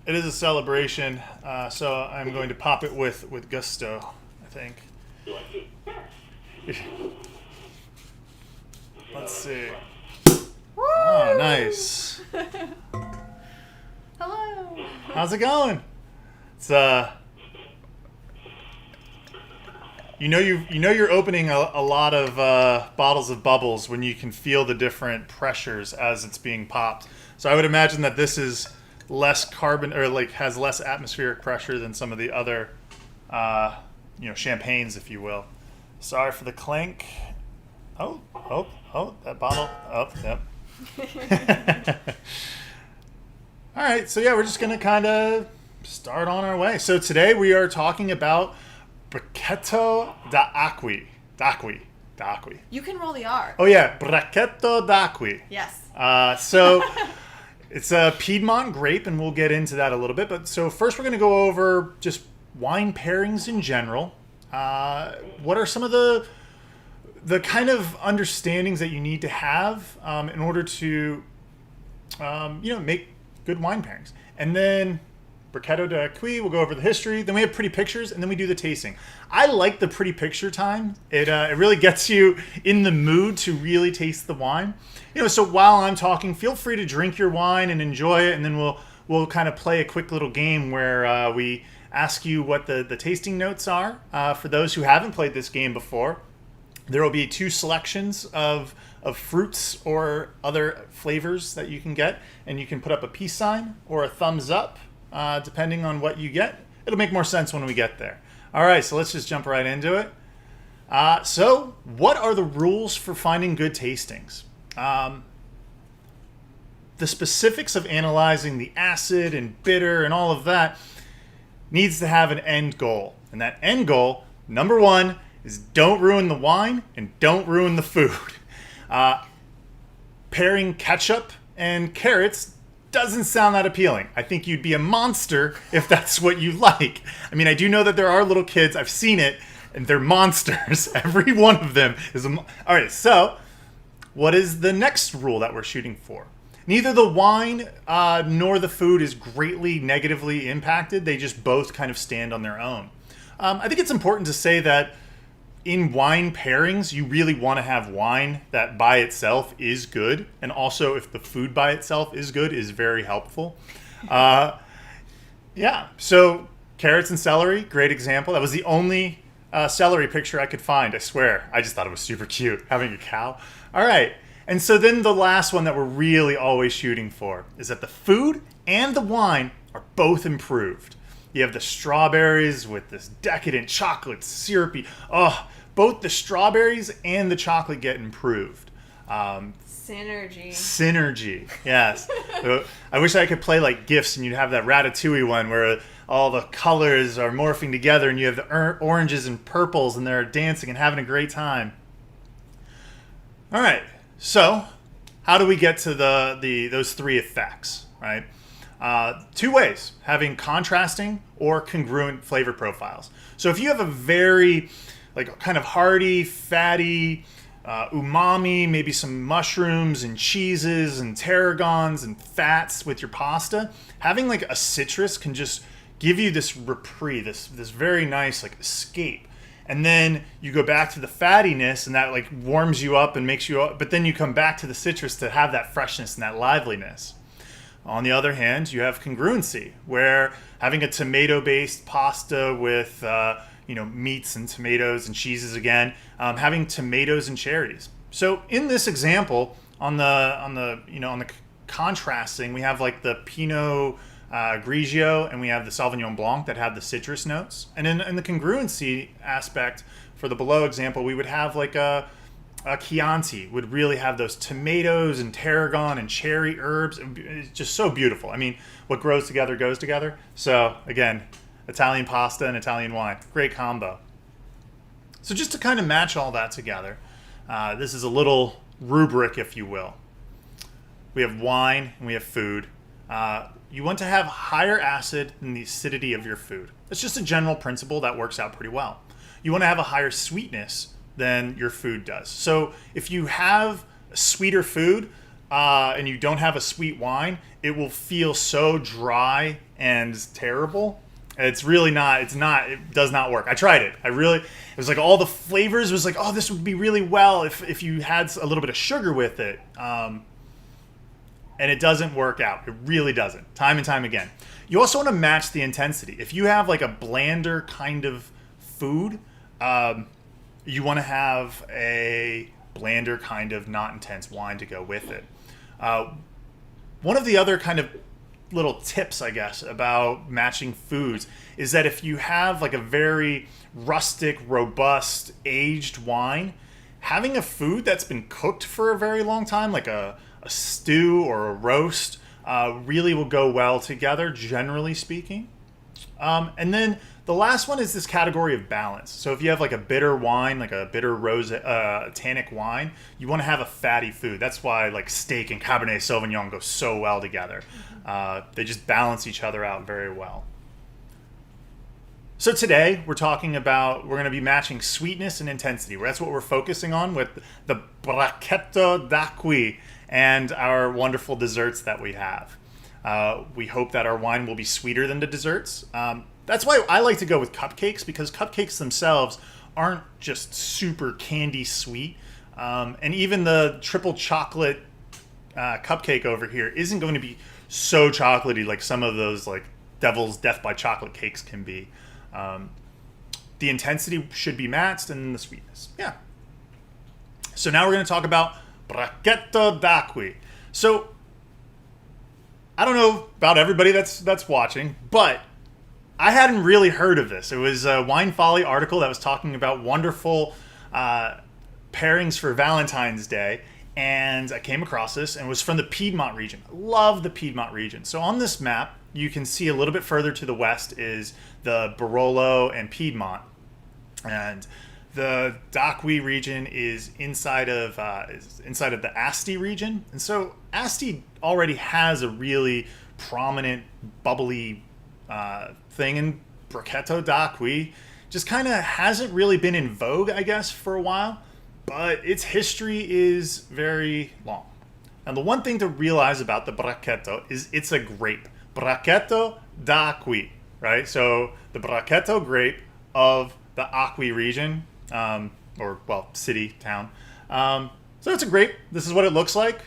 it is a celebration, so I'm going to pop it with gusto, I think. Let's see. Oh, nice. Hello. How's it going? It's you're opening a lot of bottles of bubbles when you can feel the different pressures as it's being popped. So I would imagine that this is less carbon, or like has less atmospheric pressure than some of the other champagnes, if you will. Sorry for the clink. Oh, that bottle. Oh, yep. All right, so yeah, we're just gonna kind of start on our way. So today we are talking about Brachetto D'Acqui. D'Acqui. You can roll the R. Oh yeah, Brachetto D'Acqui. Yes. So it's a Piedmont grape, and we'll get into that a little bit. But so first, we're going to go over just wine pairings in general. What are some of the kind of understandings that you need to have in order to make good wine pairings, and then Brachetto D'Acqui, we'll go over the history. Then we have pretty pictures, and then we do the tasting. I like the pretty picture time. It really gets you in the mood to really taste the wine. So while I'm talking, feel free to drink your wine and enjoy it, and then we'll kind of play a quick little game where we ask you what the tasting notes are. For those who haven't played this game before, there will be 2 selections of fruits or other flavors that you can get, and you can put up a peace sign or a thumbs up, depending on what you get. It'll make more sense when we get there. All right, so let's just jump right into it. So what are the rules for finding good tastings? The specifics of analyzing the acid and bitter and all of that needs to have an end goal. And that end goal, number 1, is don't ruin the wine and don't ruin the food. Pairing ketchup and carrots doesn't sound that appealing. I think you'd be a monster if that's what you like. I mean, I do know that there are little kids, I've seen it, and they're monsters. Every one of them is all right, so what is the next rule that we're shooting for? Neither the wine nor the food is greatly negatively impacted. They just both kind of stand on their own. I think it's important to say that in wine pairings, you really want to have wine that by itself is good. And also, if the food by itself is good, is very helpful. So carrots and celery, great example. That was the only celery picture I could find, I swear. I just thought it was super cute, having a cow. All right. And so then the last one that we're really always shooting for is that the food and the wine are both improved. You have the strawberries with this decadent chocolate, syrupy. Oh, both the strawberries and the chocolate get improved. Synergy, yes. I wish I could play like GIFs and you'd have that Ratatouille one where all the colors are morphing together and you have the oranges and purples and they're dancing and having a great time. All right, so how do we get to those 3 effects, right? 2 ways, having contrasting or congruent flavor profiles. So if you have a very kind of hearty, fatty, umami, maybe some mushrooms and cheeses and tarragons and fats with your pasta, having like a citrus can just give you this reprieve, this very nice escape. And then you go back to the fattiness and that warms you up and makes you, but then you come back to the citrus to have that freshness and that liveliness. On the other hand, you have congruency, where having a tomato-based pasta with meats and tomatoes and cheeses again, having tomatoes and cherries. So in this example, on the contrasting, we have the Pinot Grigio and we have the Sauvignon Blanc that have the citrus notes. And in the congruency aspect, for the below example, we would have a Chianti would really have those tomatoes and tarragon and cherry herbs. It's just so beautiful. I mean, what grows together goes together. So again, Italian pasta and Italian wine, great combo. So just to kind of match all that together, this is a little rubric, if you will. We have wine and we have food. You want to have higher acid than the acidity of your food. That's just a general principle that works out pretty well. You want to have a higher sweetness than your food does. So if you have sweeter food, and you don't have a sweet wine, it will feel so dry and terrible. It's really not. It does not work. I tried it. It was like all the flavors was like, oh, this would be really well if you had a little bit of sugar with it. And it doesn't work out. It really doesn't. Time and time again. You also want to match the intensity. If you have like a blander kind of food, you want to have a blander kind of not intense wine to go with it. One of the other kind of little tips, I guess, about matching foods is that if you have like a very rustic, robust, aged wine, having a food that's been cooked for a very long time, like a stew or a roast, really will go well together, generally speaking. And then the last one is this category of balance. So if you have like a bitter wine, like a bitter tannic wine, you want to have a fatty food. That's why like steak and Cabernet Sauvignon go so well together. They just balance each other out very well. So today we're going to be matching sweetness and intensity. That's what we're focusing on with the Brachetto D'Acqui and our wonderful desserts that we have. We hope that our wine will be sweeter than the desserts. That's why I like to go with cupcakes, because cupcakes themselves aren't just super candy sweet. And even the triple chocolate cupcake over here isn't going to be so chocolatey like some of those like Devil's Death by Chocolate cakes can be. The intensity should be matched and the sweetness. Yeah. So now we're going to talk about Brachetto D'Acqui. So I don't know about everybody that's watching, but I hadn't really heard of this. It was a Wine Folly article that was talking about wonderful pairings for Valentine's Day, and I came across this, and it was from the Piedmont region. I love the Piedmont region. So on this map, you can see a little bit further to the west is the Barolo and Piedmont, and the D'Acqui region is inside of the Asti region, and so Asti already has a really prominent, bubbly thing, and Brachetto D'Acqui just kind of hasn't really been in vogue, I guess, for a while, but its history is very long. And the one thing to realize about the Brachetto is it's a grape. Brachetto D'Acqui, right? So the Brachetto grape of the Acqui region, city, town. So it's a grape. This is what it looks like.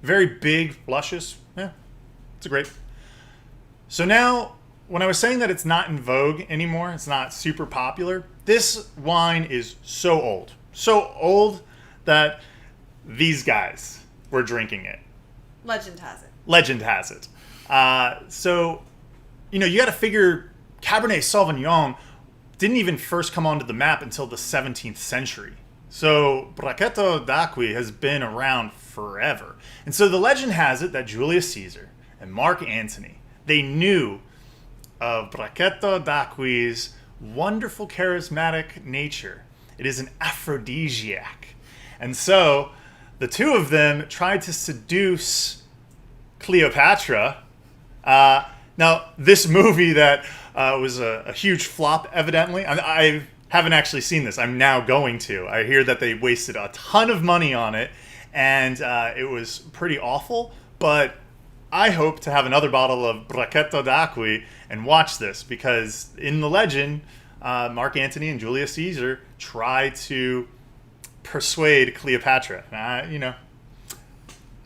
Very big, luscious. Yeah, it's a grape. So now, when I was saying that it's not in vogue anymore, it's not super popular, this wine is so old. So old that these guys were drinking it. Legend has it. Legend has it. So, you got to figure Cabernet Sauvignon didn't even first come onto the map until the 17th century. So Brachetto D'Acqui has been around forever. And so the legend has it that Julius Caesar and Marc Antony, they knew of Brachetto D'Acqui's wonderful charismatic nature. It is an aphrodisiac. And so the two of them tried to seduce Cleopatra. Now, this movie that was a huge flop, evidently. I haven't actually seen this. I'm now going to. I hear that they wasted a ton of money on it, and it was pretty awful. But I hope to have another bottle of Brachetto D'Acqui and watch this, because in the legend, Marc Antony and Julius Caesar tried to persuade Cleopatra.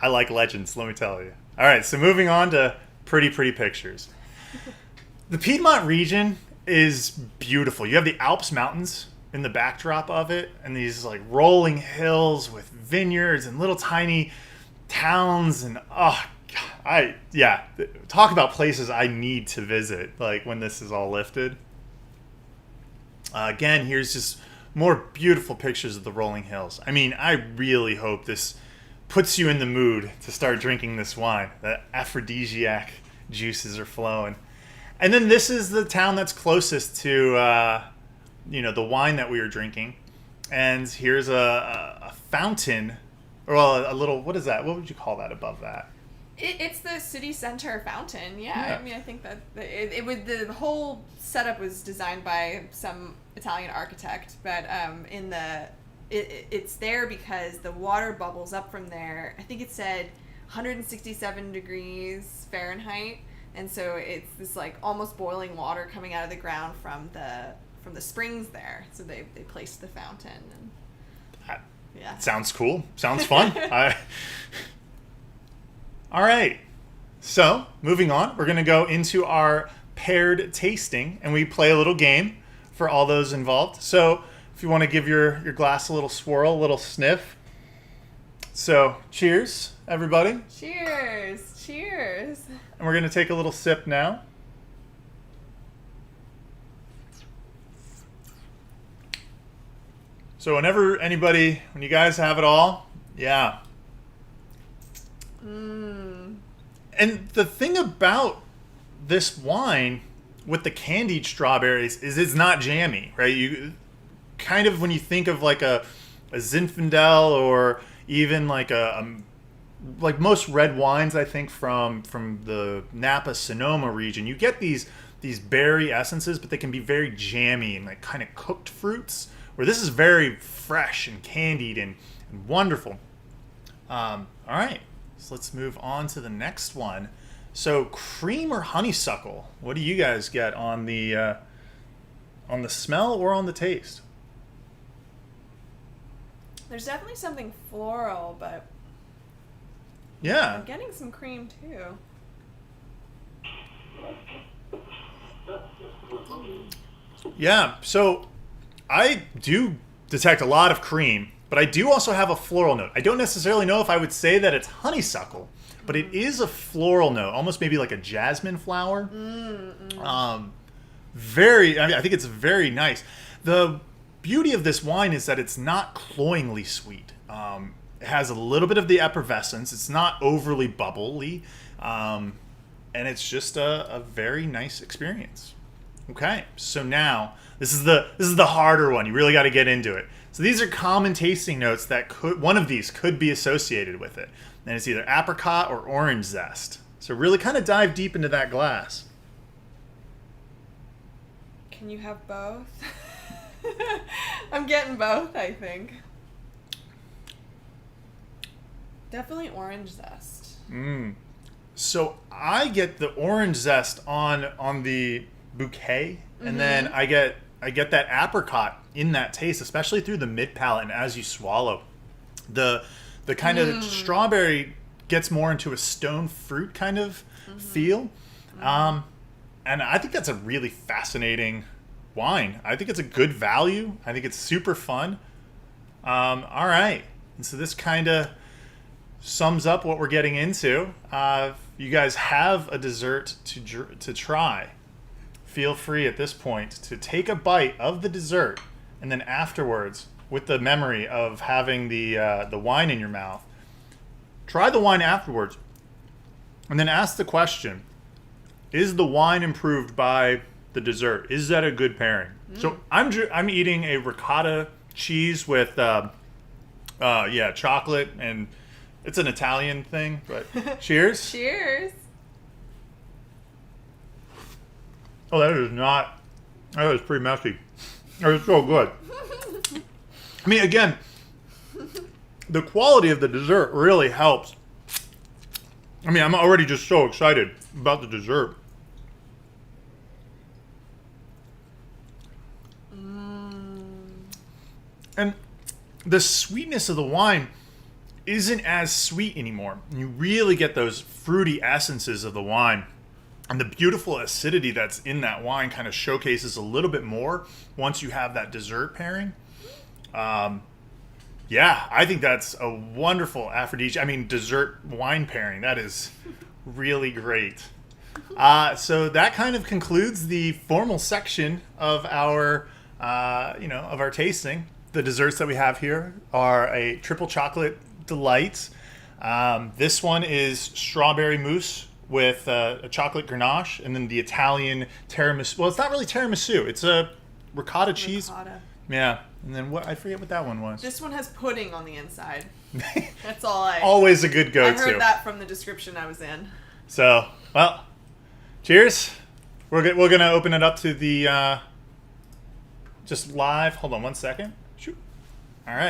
I like legends, let me tell you. All right, so moving on to pretty pictures. The Piedmont region is beautiful. You have the Alps mountains in the backdrop of it, and these like rolling hills with vineyards and little tiny towns, and talk about places I need to visit, like when this is all lifted. Again, here's just more beautiful pictures of the rolling hills. I mean, I really hope this puts you in the mood to start drinking this wine. The aphrodisiac juices are flowing. And then this is the town that's closest to, the wine that we were drinking. And here's a fountain, or a little, what is that? What would you call that above that? It's the city center fountain. Yeah. I mean, I think that the whole setup was designed by some Italian architect, but in the it's there because the water bubbles up from there. I think it said 167 degrees Fahrenheit, and so it's this like almost boiling water coming out of the ground from the springs there. So they placed the fountain. And yeah, sounds cool. Sounds fun. All right. So moving on, we're gonna go into our paired tasting, and we play a little game for all those involved. So if you want to give your glass a little swirl, a little sniff. So cheers, everybody. Cheers. Cheers. And we're going to take a little sip now. So when you guys have it all, yeah. And the thing about this wine with the candied strawberries is it's not jammy, right? You kind of, when you think of like a Zinfandel or even like like most red wines, I think from the Napa Sonoma region, you get these berry essences, but they can be very jammy and like kind of cooked fruits, where this is very fresh and candied and wonderful. All right, so let's move on to the next one. So cream or honeysuckle, what do you guys get on the smell or on the taste? There's definitely something floral, but yeah, I'm getting some cream too. Yeah, so I do detect a lot of cream, but I do also have a floral note. I don't necessarily know if I would say that it's honeysuckle, but it is a floral note, almost maybe like a jasmine flower. I think it's very nice. The beauty of this wine is that it's not cloyingly sweet. It has a little bit of the effervescence. It's not overly bubbly, and it's just a very nice experience. Okay, so now this is the harder one. You really got to get into it. So these are common tasting notes that one of these could be associated with it, and it's either apricot or orange zest. So really kind of dive deep into that glass. Can you have both? I'm getting both, I think. Definitely orange zest. So I get the orange zest on the bouquet, and then I get that apricot in that taste, especially through the mid palate and as you swallow. The kind of strawberry gets more into a stone fruit kind of feel. And I think that's a really fascinating wine. I think it's a good value. I think it's super fun. All right. And so this kind of sums up what we're getting into. You guys have a dessert to try. Feel free at this point to take a bite of the dessert, and then afterwards, with the memory of having the wine in your mouth, try the wine afterwards, and then ask the question: is the wine improved by the dessert? Is that a good pairing? So I'm eating a ricotta cheese with chocolate, and it's an Italian thing. But cheers. Cheers. Oh, that is pretty messy. That is so good. I mean, again, the quality of the dessert really helps. I mean, I'm already just so excited about the dessert. And the sweetness of the wine isn't as sweet anymore. You really get those fruity essences of the wine. And the beautiful acidity that's in that wine kind of showcases a little bit more once you have that dessert pairing. I think that's a wonderful aphrodisiac. I mean, dessert wine pairing. That is really great. So that kind of concludes the formal section of our, of our tasting. The desserts that we have here are a triple chocolate delight. This one is strawberry mousse with a chocolate ganache, and then the Italian tiramisu. Well, it's not really tiramisu. It's a ricotta cheese. Ricotta. Yeah. And then I forget what that one was. This one has pudding on the inside. That's all Always a good go-to. I heard that from the description I was in. So, well, cheers. We're going to open it up to the just live. Hold on one second. Shoot. All right.